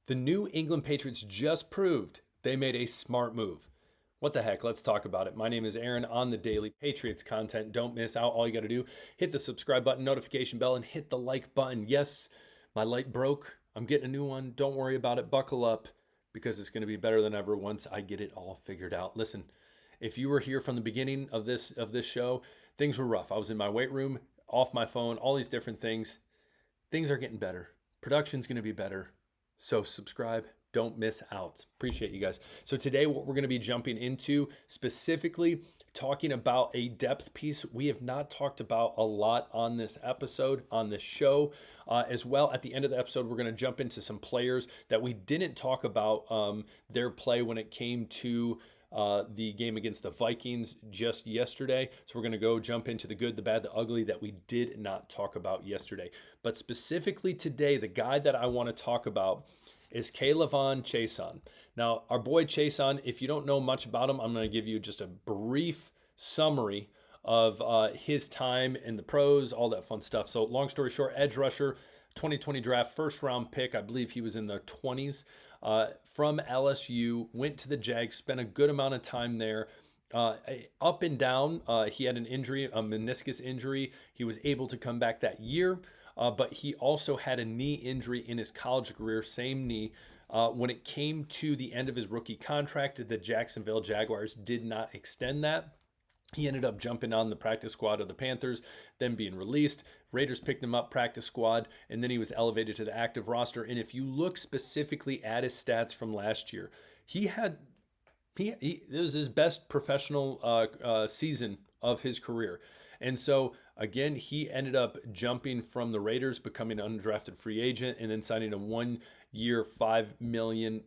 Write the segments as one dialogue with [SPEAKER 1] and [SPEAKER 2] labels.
[SPEAKER 1] The New England Patriots just proved they made a smart move. What the heck? Let's talk about it. My name is Aaron on the daily Patriots content. Don't miss out. All you got to do, hit the subscribe button, notification bell, and hit the like button. Yes, my light broke. I'm getting a new one. Don't worry about it. Buckle up because it's going to be better than ever once I get it all figured out. Listen, if you were here from the beginning of this show, things were rough. I was in my weight room, off my phone, all these different things. Things are getting better. Production's going to be better. So subscribe, don't miss out. Appreciate you guys. So today what we're going to be jumping into, specifically talking about a depth piece we have not talked about a lot on this episode, on this show. As well, at the end of the episode, we're going to jump into some players that we didn't talk about their play when it came to the game against the Vikings just yesterday. So we're going to go jump into the good, the bad, the ugly that we did not talk about yesterday. But specifically today, the guy that I want to talk about is Kavon Chason. Now, our boy Chason, if you don't know much about him, I'm going to give you just a brief summary of his time in the pros, all that fun stuff. So long story short, edge rusher, 2020 draft, first round pick. I believe he was in the 20s. From LSU, went to the Jags, spent a good amount of time there. Up and down, he had an injury, a meniscus injury. He was able to come back that year, but he also had a knee injury in his college career, same knee. When it came to the end of his rookie contract, the Jacksonville Jaguars did not extend that. He ended up jumping on the practice squad of the Panthers, then being released. Raiders picked him up, practice squad, and then he was elevated to the active roster. And if you look specifically at his stats from last year, this was his best professional season of his career. And so, again, he ended up jumping from the Raiders, becoming an undrafted free agent, and then signing a 1-year, $5 million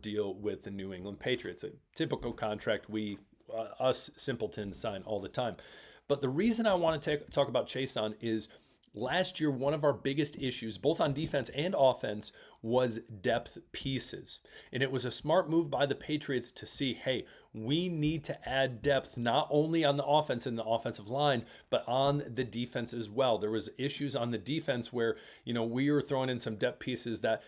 [SPEAKER 1] deal with the New England Patriots. A typical contract us simpletons sign all the time. But the reason I want to talk about Chason is last year, one of our biggest issues, both on defense and offense, was depth pieces. And it was a smart move by the Patriots to see, hey, we need to add depth not only on the offense and the offensive line, but on the defense as well. There was issues on the defense where, we were throwing in some depth pieces that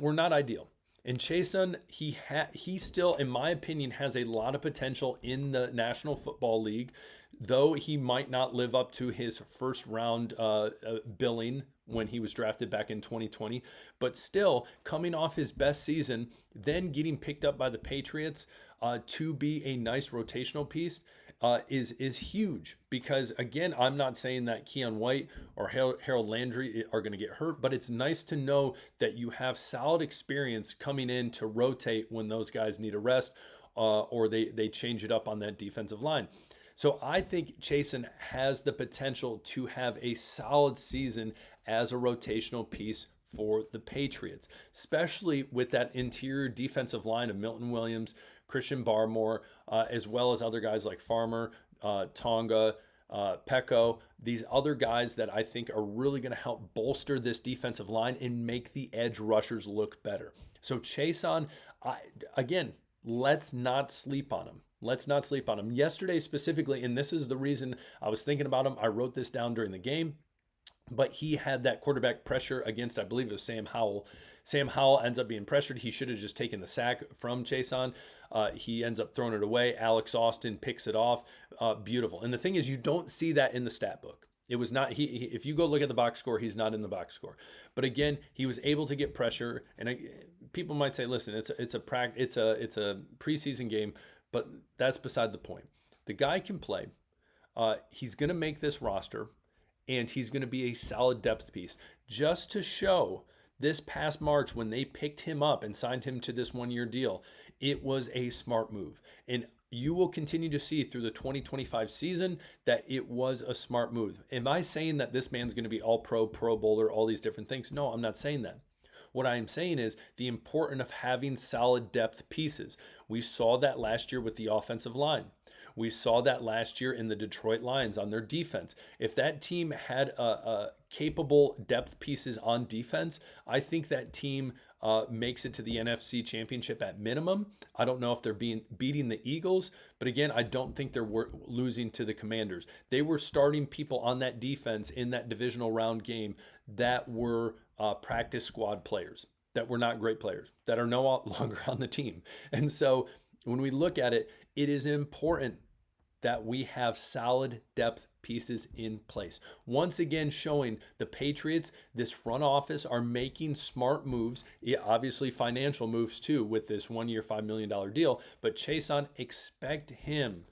[SPEAKER 1] were not ideal. And Chason, he still, in my opinion, has a lot of potential in the National Football League, though he might not live up to his first round billing when he was drafted back in 2020. But still, coming off his best season, then getting picked up by the Patriots to be a nice rotational piece is huge. Because, again, I'm not saying that Keion White or Harold Landry are going to get hurt, but it's nice to know that you have solid experience coming in to rotate when those guys need a rest or they change it up on that defensive line. So I think Chason has the potential to have a solid season as a rotational piece for the Patriots, especially with that interior defensive line of Milton Williams, Christian Barmore, as well as other guys like Farmer, Tonga, Pecco, these other guys that I think are really going to help bolster this defensive line and make the edge rushers look better. So Chason, again, let's not sleep on him. Let's not sleep on him. Yesterday specifically, and this is the reason I was thinking about him, I wrote this down during the game, but he had that quarterback pressure against, I believe it was Sam Howell. Sam Howell ends up being pressured. He should have just taken the sack from Chason. He ends up throwing it away. Alex Austin picks it off. Beautiful. And the thing is, you don't see that in the stat book. It was not if you go look at the box score, he's not in the box score. But again, he was able to get pressure. And people might say, listen, it's a preseason game, but that's beside the point. The guy can play. He's going to make this roster, and he's going to be a solid depth piece. Just to show, this past March when they picked him up and signed him to this 1-year deal, it was a smart move. And you will continue to see through the 2025 season that it was a smart move. Am I saying that this man's going to be all pro, pro bowler, all these different things? No, I'm not saying that. What I am saying is the importance of having solid depth pieces. We saw that last year with the offensive line. We saw that last year in the Detroit Lions on their defense. If that team had capable depth pieces on defense, I think that team makes it to the NFC Championship at minimum. I don't know if they're beating the Eagles, but again, I don't think they're losing to the Commanders. They were starting people on that defense in that divisional round game that were practice squad players. that were not great players, that are no longer on the team. And so when we look at it, it is important that we have solid depth pieces in place. Once again, showing the Patriots, this front office are making smart moves, obviously financial moves too, with this 1 year, $5 million deal. But Chason, expect him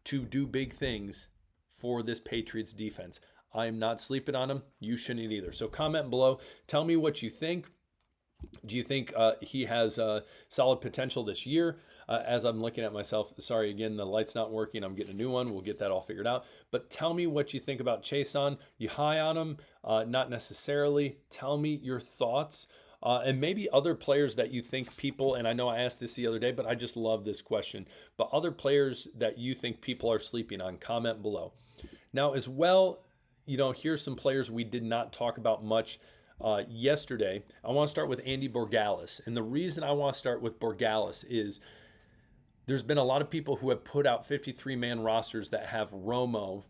[SPEAKER 1] to do big things for this Patriots defense. I am not sleeping on him. You shouldn't either. So comment below. Tell me what you think. Do you think he has solid potential this year? As I'm looking at myself, sorry, again, the light's not working. I'm getting a new one. We'll get that all figured out. But tell me what you think about Chason. You high on him? Not necessarily. Tell me your thoughts. And maybe other players that you think people, and I know I asked this the other day, but I just love this question. But other players that you think people are sleeping on, comment below. Now, as well, here's some players we did not talk about much yesterday. I want to start with Andy Borregales. And the reason I want to start with Borregales is there's been a lot of people who have put out 53-man rosters that have Romo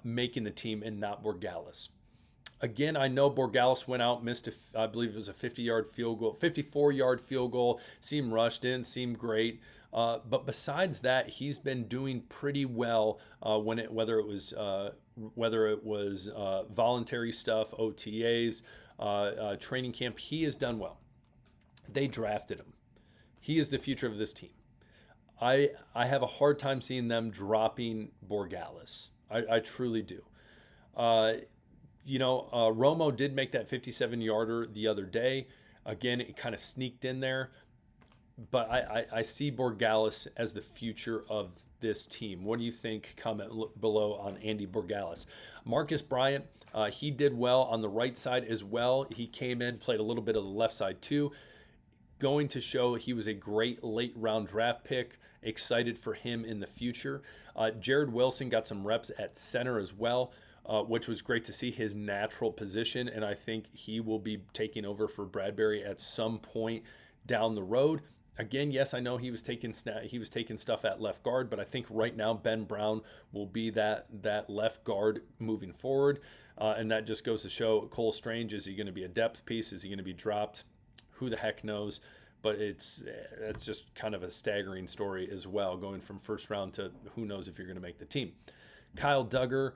[SPEAKER 1] making the team and not Borregales. Again, I know Borregales went out, missed, I believe it was a 54-yard field goal, seemed rushed in, seemed great. But besides that, he's been doing pretty well whether it was voluntary stuff, OTAs, training camp. He has done well. They drafted him. He is the future of this team. I have a hard time seeing them dropping Borregales. I truly do. Romo did make that 57-yarder the other day. Again, it kind of sneaked in there. But I see Borregales as the future of this team. What do you think? Comment below on Andy Borregales. Marcus Bryant, he did well on the right side as well. He came in, played a little bit of the left side too. Going to show he was a great late round draft pick. Excited for him in the future. Jared Wilson got some reps at center as well, which was great to see, his natural position. And I think he will be taking over for Bradbury at some point down the road. Again, yes, I know he was taking stuff at left guard, but I think right now Ben Brown will be that left guard moving forward. And that just goes to show Cole Strange, is he going to be a depth piece? Is he going to be dropped? Who the heck knows? But it's just kind of a staggering story as well, going from first round to who knows if you're going to make the team. Kyle Duggar,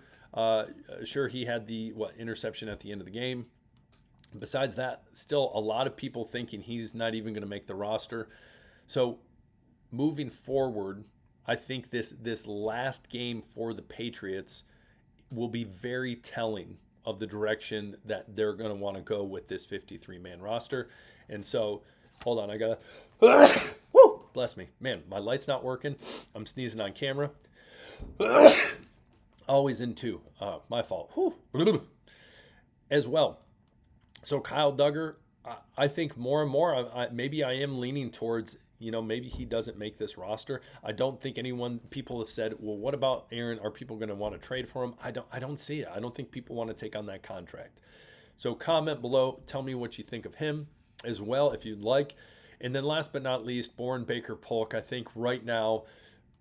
[SPEAKER 1] sure, he had the interception at the end of the game. Besides that, still a lot of people thinking he's not even going to make the roster. So moving forward, I think this last game for the Patriots will be very telling of the direction that they're going to want to go with this 53-man roster. And so, hold on, I got to, woo, bless me. Man, my light's not working. I'm sneezing on camera. Always in two. My fault. Whew. As well. So Kyle Duggar, I think more and more, maybe I am leaning towards, maybe he doesn't make this roster. I don't think people have said, well, what about Aaron? Are people going to want to trade for him? I don't see it. I don't think people want to take on that contract. So comment below. Tell me what you think of him as well, if you'd like. And then last but not least, Bourne Baker Polk. I think right now,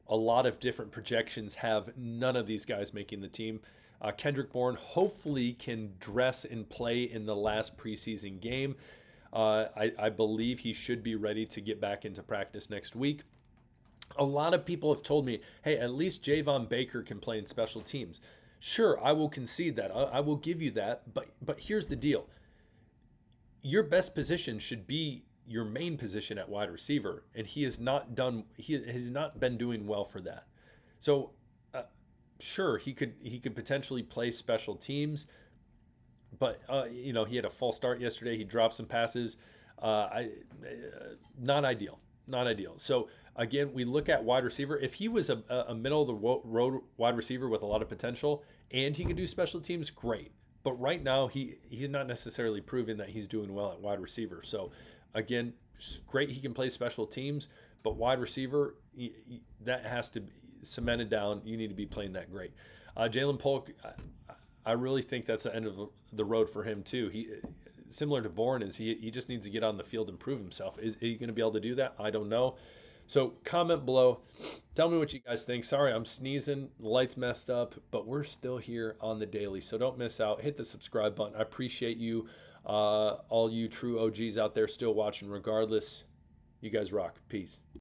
[SPEAKER 1] a lot of different projections have none of these guys making the team. Kendrick Bourne hopefully can dress and play in the last preseason game. I believe he should be ready to get back into practice next week. A lot of people have told me, hey, at least Javon Baker can play in special teams. Sure, I will concede that. I will give you that. But here's the deal. Your best position should be your main position at wide receiver, and he has not been doing well for that. So sure, he could potentially play special teams, but he had a false start yesterday. He dropped some passes. Not ideal. So again, we look at wide receiver. If he was a middle of the road wide receiver with a lot of potential and he could do special teams, great. But right now he's not necessarily proving that he's doing well at wide receiver. So again, great, he can play special teams, but wide receiver, that has to be cemented down. You need to be playing that great. Jalen Polk, I really think that's the end of the road for him too. He, similar to Bourne, he just needs to get on the field and prove himself. Is he going to be able to do that? I don't know. So comment below. Tell me what you guys think. Sorry, I'm sneezing. The light's messed up, but we're still here on the daily. So don't miss out. Hit the subscribe button. I appreciate you All you true OGs out there still watching, regardless, you guys rock. Peace.